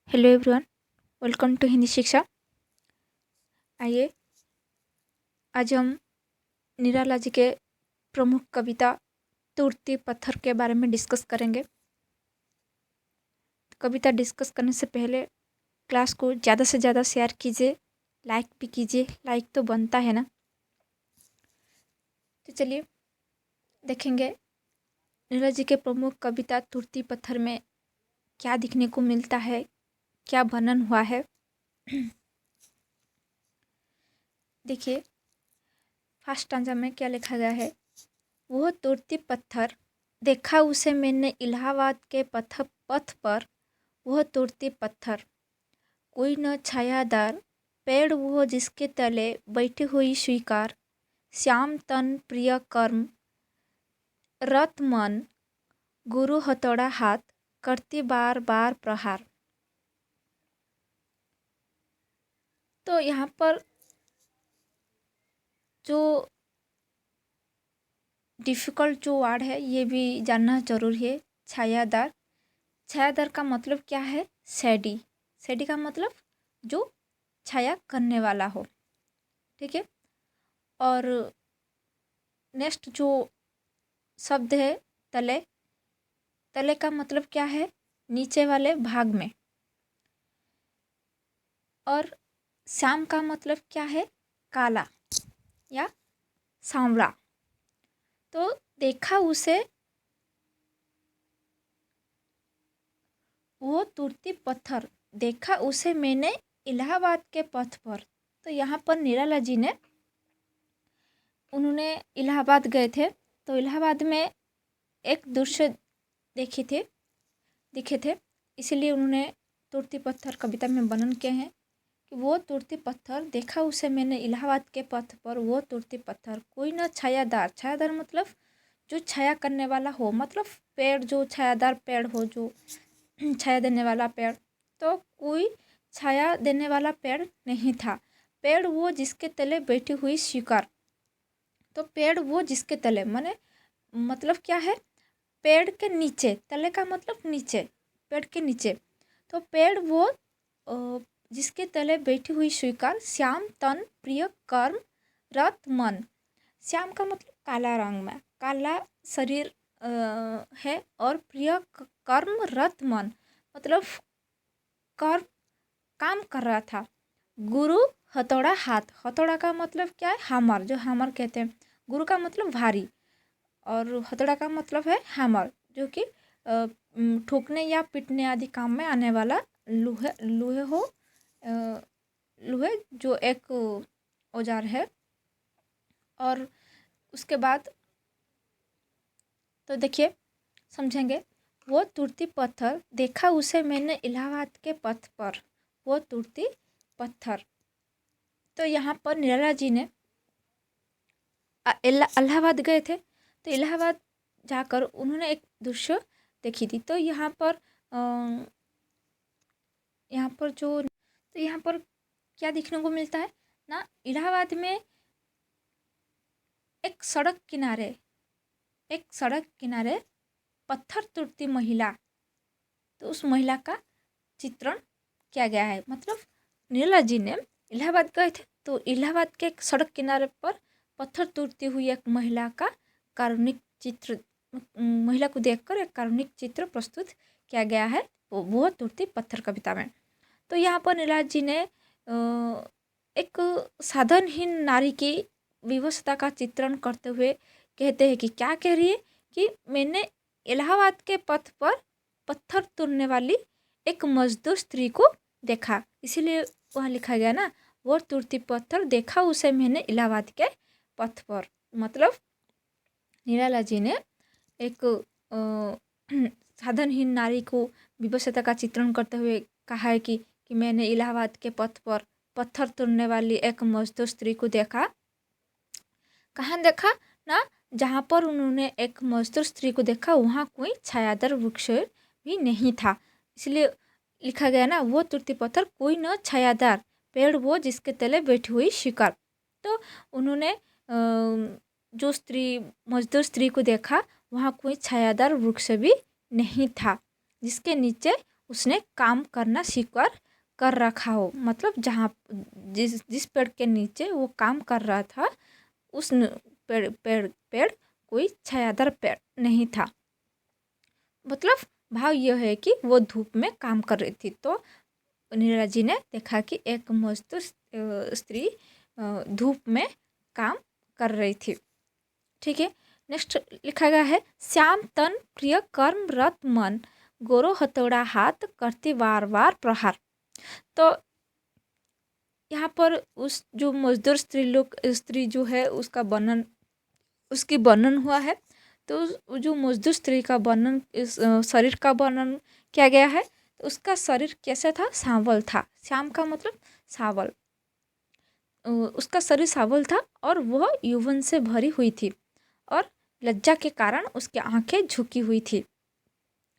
Hello everyone, welcome to Hindi Shiksha. आइए आज हम निराला जी के प्रमुख कविता तुरती पत्थर के बारे में डिस्कस करेंगे। कविता डिस्कस करने से पहले क्लास को ज़्यादा से ज़्यादा शेयर कीजिए, लाइक भी कीजिए। लाइक तो बनता है ना। तो चलिए देखेंगे निराला जी के प्रमुख कविता तुरती पत्थर में क्या दिखने को मिलता है, क्या वर्णन हुआ है। देखिए फर्स्ट स्टांजा में क्या लिखा गया है। वह तुरती पत्थर देखा उसे मैंने इलाहाबाद के पथ पर। वह तुरती पत्थर कोई न छायादार पेड़, वो जिसके तले बैठी हुई स्वीकार। श्याम तन प्रिय कर्म रत मन, गुरु हथौड़ा हाथ करती बार बार प्रहार। तो यहाँ पर जो डिफ़िकल्ट जो वर्ड है ये भी जानना जरूरी है। छायादार, छायादार का मतलब क्या है? शैडी। शैडी का मतलब जो छाया करने वाला हो, ठीक है। और नेक्स्ट जो शब्द है तले, तले का मतलब क्या है? नीचे वाले भाग में। और श्याम का मतलब क्या है? काला या सांवला। तो देखा उसे वो तुरती पत्थर, देखा उसे मैंने इलाहाबाद के पथ पर। तो यहाँ पर निराला जी ने उन्होंने इलाहाबाद गए थे, तो इलाहाबाद में एक दृश्य दिखे थे, इसलिए उन्होंने तुरती पत्थर कविता में वर्णन किए हैं कि वो तुरती पत्थर देखा उसे मैंने इलाहाबाद के पथ पर। वो तुरती पत्थर कोई न छायादार, छायादार मतलब जो छाया करने वाला हो, मतलब पेड़, जो छायादार पेड़ हो, जो छाया देने वाला पेड़। तो कोई छाया देने वाला पेड़ नहीं था। पेड़ वो जिसके तले बैठी हुई शिकार। तो पेड़ वो जिसके तले माने मतलब क्या है? पेड़ के नीचे, तले का मतलब नीचे, पेड़ के नीचे। तो पेड़ वो जिसके तले बैठी हुई स्वीकार। श्याम तन प्रिय कर्म रत मन। श्याम का मतलब काला रंग में, काला शरीर है। और प्रिय कर्म रत मन मतलब कर्म काम कर रहा था। गुरु हथौड़ा हाथ, हथौड़ा का मतलब क्या है? हैमर, जो हैमर कहते हैं। गुरु का मतलब भारी और हथौड़ा का मतलब है हैमर, जो कि ठोकने या पीटने आदि काम में आने वाला लोहे जो एक औजार है। और उसके बाद तो देखिए समझेंगे। वो तुरती पत्थर देखा उसे मैंने इलाहाबाद के पथ पर। वो तुरती पत्थर, तो यहाँ पर निराला जी ने इलाहाबाद गए थे, तो इलाहाबाद जाकर उन्होंने एक दृश्य देखी थी। तो यहाँ पर यहाँ पर क्या देखने को मिलता है ना? इलाहाबाद में एक सड़क किनारे पत्थर तुरती महिला, तो उस महिला का चित्रण किया गया है। मतलब निराला जी ने इलाहाबाद गए थे, तो इलाहाबाद के एक सड़क किनारे पर पत्थर तोड़ती हुई एक महिला का काल्पनिक चित्र, महिला को देखकर एक काल्पनिक चित्र प्रस्तुत किया गया है वो तुरती पत्थर कविता में। तो यहाँ पर निराला जी ने एक साधनहीन नारी की विवशता का चित्रण करते हुए कहते हैं कि क्या कह रही है कि मैंने इलाहाबाद के पथ पर पत्थर तोड़ने वाली एक मजदूर स्त्री को देखा, इसीलिए वहाँ लिखा गया ना, वो तुरती पत्थर देखा उसे मैंने इलाहाबाद के पथ पर। मतलब निराला जी ने एक साधनहीन नारी को विवशता का चित्रण करते हुए कहा है कि मैंने इलाहाबाद के पथ पर पत्थर तोड़ने वाली एक मजदूर स्त्री को देखा। कहाँ देखा ना? जहाँ पर उन्होंने एक मजदूर स्त्री को देखा वहाँ कोई छायादार वृक्ष भी नहीं था, इसलिए लिखा गया ना, वो तुरती पत्थर कोई न छायादार पेड़, वो जिसके तले बैठी हुई शिकार। तो उन्होंने जो मजदूर स्त्री को देखा वहाँ कोई छायादार वृक्ष भी नहीं था, जिसके नीचे उसने काम करना स्वीकार कर रखा हो, मतलब जहाँ जिस जिस पेड़ के नीचे वो काम कर रहा था उस पेड़ पेड़ पेड़ कोई छायादार पेड़ नहीं था। मतलब भाव यह है कि वो धूप में काम कर रही थी। तो नीरज जी ने देखा कि एक मजदूर स्त्री धूप में काम कर रही थी। ठीक है, नेक्स्ट लिखा गया है, श्याम तन प्रिय कर्म रत मन, गोरो हथौड़ा हाथ करती बार बार प्रहार। तो यहाँ पर उस जो मजदूर स्त्री जो है उसकी वर्णन हुआ है। तो जो मजदूर स्त्री का वर्णन, इस शरीर का वर्णन किया गया है। तो उसका शरीर कैसा था? सांवल था। श्याम का मतलब सांवल। उसका शरीर सांवल था और वह यौवन से भरी हुई थी और लज्जा के कारण उसकी आंखें झुकी हुई थी।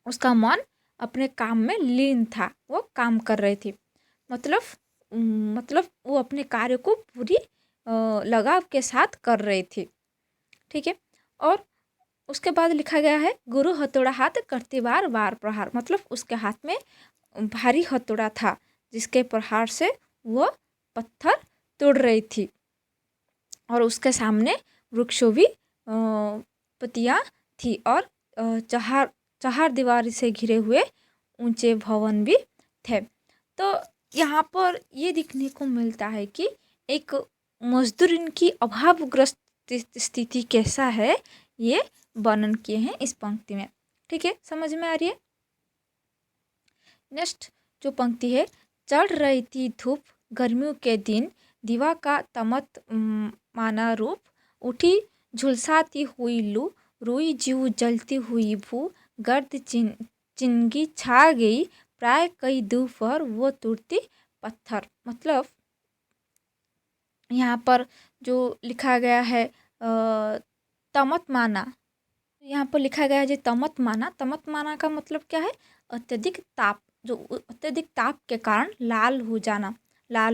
उसका मन अपने काम में लीन था, वो काम कर रही थी। मतलब वो अपने कार्य को पूरी लगाव के साथ कर रही थी। ठीक है, और उसके बाद लिखा गया है, गुरु हथौड़ा हाथ करती बार बार प्रहार। मतलब उसके हाथ में भारी हथौड़ा था जिसके प्रहार से वह पत्थर तोड़ रही थी और उसके सामने वृक्षों भी पत्तियाँ थी और चार दीवार से घिरे हुए ऊंचे भवन भी थे। तो यहाँ पर ये देखने को मिलता है कि एक मजदूर की अभावग्रस्त स्थिति कैसा है, ये वर्णन किए हैं इस पंक्ति में। ठीक है, समझ में आ रही है। नेक्स्ट जो पंक्ति है, चढ़ रही थी धूप गर्मियों के दिन, दीवा का तमत माना रूप, उठी झुलसाती हुई लू, रोई जीव जलती हुई भू, गर्द चिंगी छा गई, प्राय कई दोपहर वो तुरती पत्थर। मतलब यहाँ पर जो लिखा गया है तमत माना, यहाँ पर लिखा गया है जो तमत माना का मतलब क्या है? अत्यधिक ताप, जो अत्यधिक ताप के कारण लाल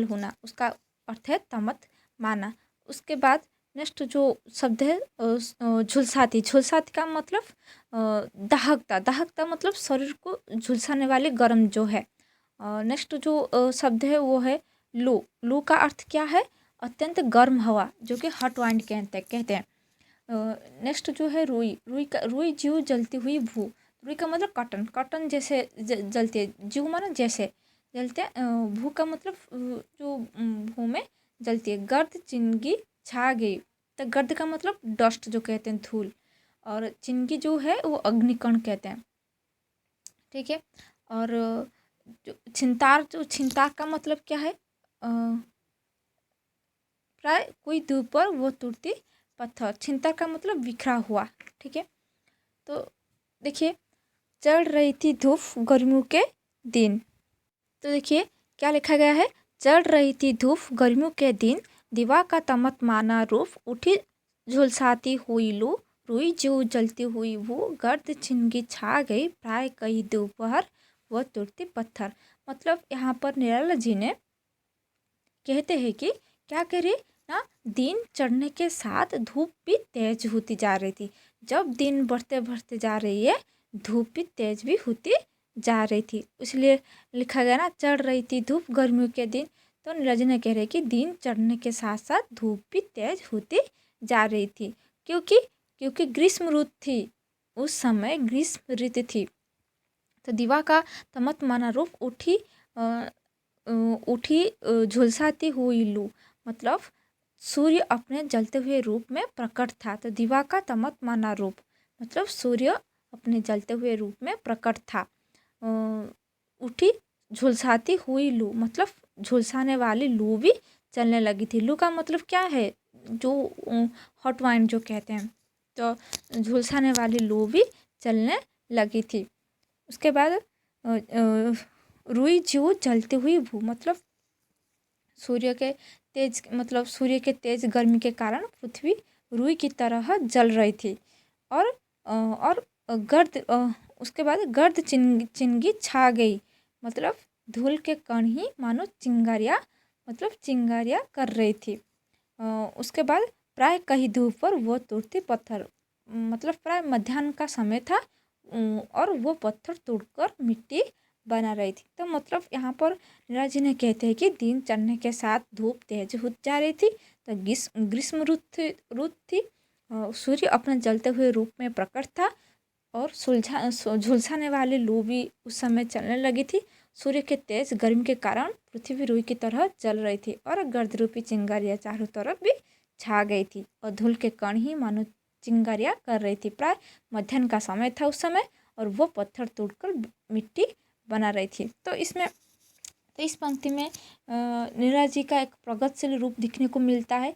होना, उसका अर्थ है तमत माना। उसके बाद नेक्स्ट जो शब्द है झुलसाती का मतलब दहकता मतलब शरीर को झुलसाने वाले गर्म जो है। नेक्स्ट जो शब्द है वो है लू का अर्थ क्या है? अत्यंत गर्म हवा, जो कि हॉट वाइंड कहते हैं। नेक्स्ट जो है रुई जीव जलती हुई भू। रुई का मतलब कॉटन जैसे जलती है, जीव माना जैसे जलते हैं, भू का मतलब जो भू में जलती है। गर्द चिंगी छा गई, तो गर्द का मतलब डस्ट जो कहते हैं, धूल, और चिंगी जो है वो अग्निकण कहते हैं। ठीक है, और जो छिंतार का मतलब क्या है? प्राय कोई दूर पर वो तुरती पत्थर। छिंतार का मतलब बिखरा हुआ। ठीक है, तो देखिए, चढ़ रही थी धूप गर्मियों के दिन। तो देखिए क्या लिखा गया है, चढ़ रही थी धूप गर्मियों के दिन, दीवा का तमत माना रूप, उठी झुलसाती हुई लू, रुई जो जलती हुई वो, गर्द छिनगी छा गई, प्राय कई दोपहर वह तुरती पत्थर। मतलब यहाँ पर निराला जी ने कहते हैं कि क्या करे ना, दिन चढ़ने के साथ धूप भी तेज होती जा रही थी। जब दिन बढ़ते बढ़ते जा रही है, धूप भी तेज भी होती जा रही थी, इसलिए लिखा गया ना, चढ़ रही थी धूप गर्मियों के दिन। तो नीरज ने कह रहे कि दिन चढ़ने के साथ साथ धूप भी तेज होती जा रही थी, क्योंकि ग्रीष्म ऋतु थी, उस समय ग्रीष्म ऋतु थी। तो दीवा का तमत माना रूप, उठी झुलसाती हुई लू, मतलब सूर्य अपने जलते हुए रूप में प्रकट था। तो दीवा का तमत माना रूप मतलब सूर्य अपने जलते हुए रूप में प्रकट था। उठी झुलसाती हुई लू मतलब झुलसाने वाली लू भी चलने लगी थी। लू का मतलब क्या है? जो हॉट वाइंड जो कहते हैं। तो झुलसाने वाली लू भी चलने लगी थी। उसके बाद रुई जीव जलती हुई भू, मतलब सूर्य के तेज गर्मी के कारण पृथ्वी रुई की तरह जल रही थी। और गर्द उसके बाद गर्द चिंगी छा गई, मतलब धूल के कण ही मानो चिंगारियाँ कर रही थी। उसके बाद प्राय कहीं धूप पर वो तुरती पत्थर, मतलब प्राय मध्याह्न का समय था और वो पत्थर तोड़कर मिट्टी बना रही थी। तो मतलब यहाँ पर नीरज जी ने कहते हैं कि दिन चढ़ने के साथ धूप तेज हो जा रही थी। तो ग्रीष्म ऋतु थी। सूर्य अपने जलते हुए रूप में प्रकट था और झुलसाने वाली लू भी उस समय चलने लगी थी। सूर्य के तेज गर्मी के कारण पृथ्वी रुई की तरह जल रही थी और गर्द रूपी चिंगारियाँ चारों तरफ भी छा गई थी और धूल के कण ही मानो चिंगारियाँ कर रही थी। प्राय मध्याह्न का समय था उस समय और वो पत्थर तोड़कर मिट्टी बना रही थी। तो इस पंक्ति में नीरज जी का एक प्रगतिशील रूप दिखने को मिलता है।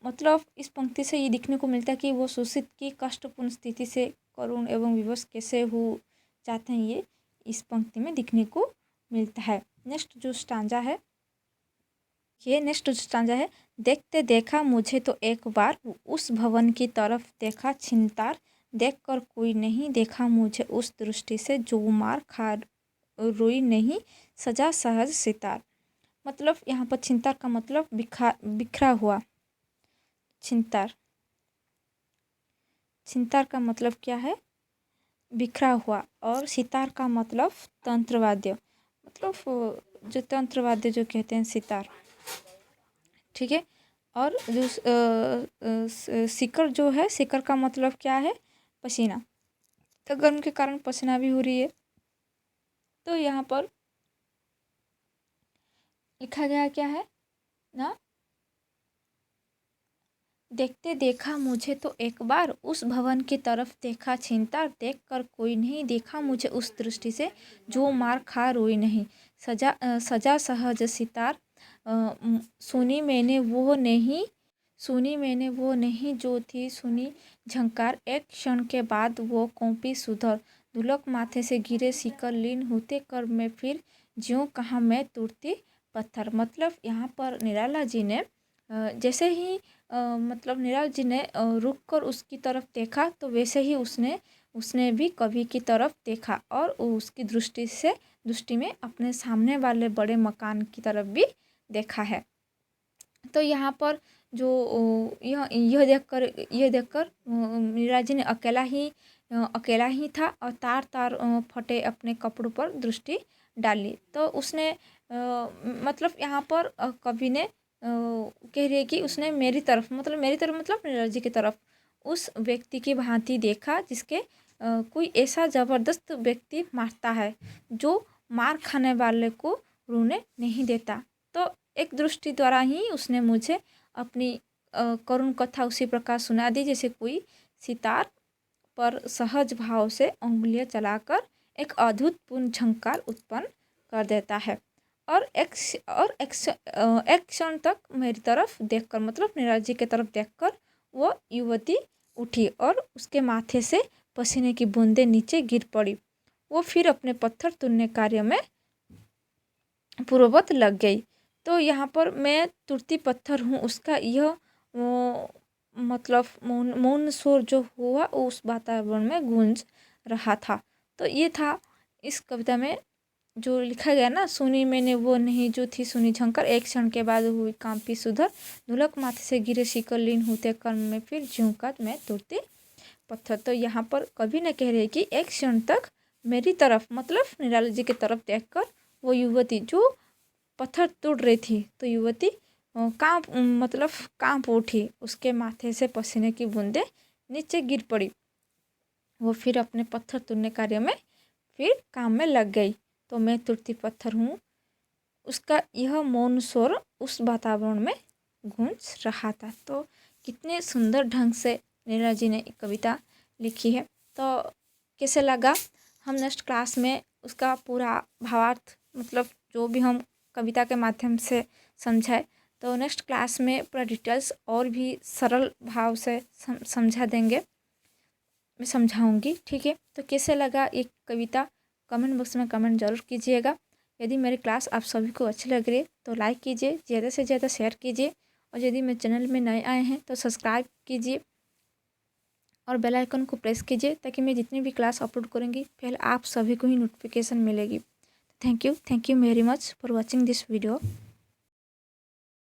मतलब इस पंक्ति से ये दिखने को मिलता है कि वो शोषित की कष्टपूर्ण स्थिति से करुण एवं विवश कैसे हो जाते हैं, ये इस पंक्ति में दिखने को मिलता है। नेक्स्ट जो स्टांजा है, देखते देखा मुझे तो एक बार उस भवन की तरफ देखा छिनतार, देखकर कोई नहीं देखा मुझे उस दृष्टि से जो मार खा रोई नहीं सजा सहज सितार। मतलब यहाँ पर छिनतार का मतलब बिखरा हुआ। छिनतार का मतलब क्या है? बिखरा हुआ। और सितार का मतलब तंत्रवाद्य, मतलब जो तंत्रवाद्य जो कहते हैं सितार, ठीक है। और जो सिकर जो है, सिकर का मतलब क्या है? पसीना। तो गर्म के कारण पसीना भी हो रही है। तो यहाँ पर लिखा गया क्या है ना, देखते देखा मुझे तो एक बार उस भवन की तरफ देखा छिनतार, देख कर कोई नहीं देखा मुझे उस दृष्टि से जो मार खा रोई नहीं सजा सहज सितार। सुनी मैंने वो नहीं जो थी सुनी झंकार, एक क्षण के बाद वो कौंपी सुधर, धुलक माथे से गिरे शिकर लीन होते कर में फिर ज्यों कहाँ मैं तुरती पत्थर। मतलब यहाँ पर निराला जी ने जैसे ही मतलब नीरज जी ने रुक कर उसकी तरफ देखा तो वैसे ही उसने भी कवि की तरफ देखा और उसकी दृष्टि में अपने सामने वाले बड़े मकान की तरफ भी देखा है। तो यहाँ पर जो यह देखकर नीरज जी ने अकेला ही था और तार फटे अपने कपड़ों पर दृष्टि डाली। तो उसने मतलब यहाँ पर कवि ने कह रही है कि उसने मेरी तरफ मतलब नीरज जी की तरफ उस व्यक्ति की भांति देखा जिसके कोई ऐसा ज़बरदस्त व्यक्ति मारता है जो मार खाने वाले को रोने नहीं देता। तो एक दृष्टि द्वारा ही उसने मुझे अपनी करुण कथा उसी प्रकार सुना दी जैसे कोई सितार पर सहज भाव से उंगलियां चलाकर एक अद्भुतपूर्ण झंकार उत्पन्न कर देता है। और एक क्षण तक मेरी तरफ देखकर मतलब नीरज जी की तरफ देखकर वो युवती उठी और उसके माथे से पसीने की बूंदें नीचे गिर पड़ी। वो फिर अपने पत्थर तुलने कार्य में पूर्ववत लग गई। तो यहाँ पर मैं तुरती पत्थर हूँ उसका यह मतलब मौन स्वर जो हुआ उस वातावरण में गूंज रहा था। तो ये था इस कविता में जो लिखा गया ना, सुनी मैंने वो नहीं जो थी सुनी झंकार, एक क्षण के बाद हुई कांपी सुधर, धुलक माथे से गिरे शिकर लीन होते कर्म में फिर झुंका मैं तुरती पत्थर। तो यहाँ पर कवि ने कह रहे कि एक क्षण तक मेरी तरफ मतलब निराला जी की तरफ देखकर वो युवती जो पत्थर तोड़ रही थी तो युवती कांप उठी, उसके माथे से पसीने की बूंदें नीचे गिर पड़ी। वो फिर अपने पत्थर तोड़ने कार्य में फिर काम में लग गई। तो मैं तुरती पत्थर हूँ उसका यह मौन स्वर उस वातावरण में गूंज रहा था। तो कितने सुंदर ढंग से नीरज जी ने कविता लिखी है। तो कैसे लगा, हम नेक्स्ट क्लास में उसका पूरा भावार्थ मतलब जो भी हम कविता के माध्यम से समझाए तो नेक्स्ट क्लास में पूरा डिटेल्स और भी सरल भाव से समझा देंगे, मैं समझाऊंगी, ठीक है। तो कैसे लगा ये कविता कमेंट बॉक्स में कमेंट जरूर कीजिएगा। यदि मेरी क्लास आप सभी को अच्छी लग रही है तो लाइक कीजिए, ज़्यादा से ज़्यादा शेयर कीजिए और यदि मेरे चैनल में नए आए हैं तो सब्सक्राइब कीजिए और बेल आइकन को प्रेस कीजिए ताकि मैं जितनी भी क्लास अपलोड करूँगी पहले आप सभी को ही नोटिफिकेशन मिलेगी। Thank you very much for watching this video.